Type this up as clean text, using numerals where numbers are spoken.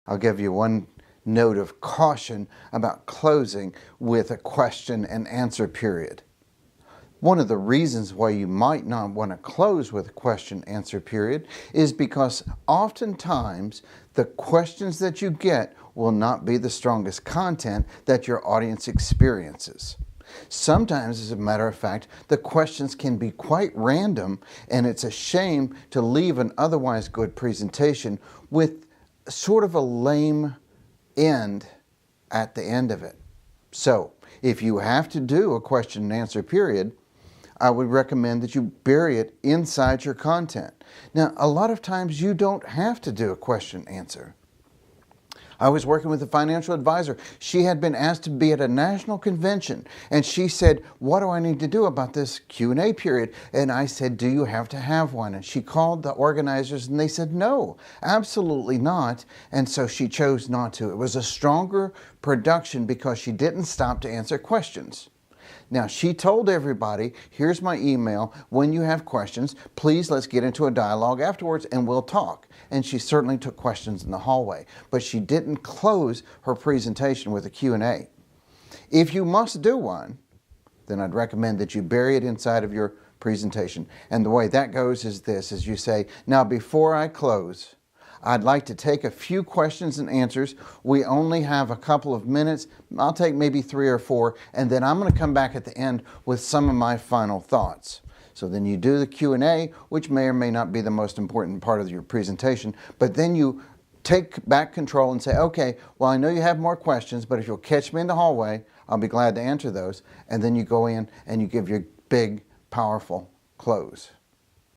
I'll give you one note of caution about closing with a question and answer period. One of the reasons why you might not want to close with a question answer period is because oftentimes the questions that you get will not be the strongest content that your audience experiences. Sometimes, as a matter of fact, the questions can be quite random, and it's a shame to leave an otherwise good presentation with sort of a lame end at the end of it. So, if you have to do a question and answer period, I would recommend that you bury it inside your content. Now, a lot of times you don't have to do a question and answer. I was working with a financial advisor. She had been asked to be at a national convention, and she said, what do I need to do about this Q&A period? And I said, do you have to have one? And she called the organizers, and they said, no, absolutely not. And so she chose not to. It was a stronger production because she didn't stop to answer questions. Now, she told everybody, here's my email. When you have questions, please let's get into a dialogue afterwards and we'll talk. And she certainly took questions in the hallway, but she didn't close her presentation with a Q&A. If you must do one, then I'd recommend that you bury it inside of your presentation. And the way that goes is this, is you say, now before I close, I'd like to take a few questions and answers. We only have a couple of minutes. I'll take maybe 3 or 4, and then I'm going to come back at the end with some of my final thoughts. So then you do the Q&A, which may or may not be the most important part of your presentation, but then you take back control and say, okay, well, I know you have more questions, but if you'll catch me in the hallway, I'll be glad to answer those. And then you go in and you give your big, powerful close.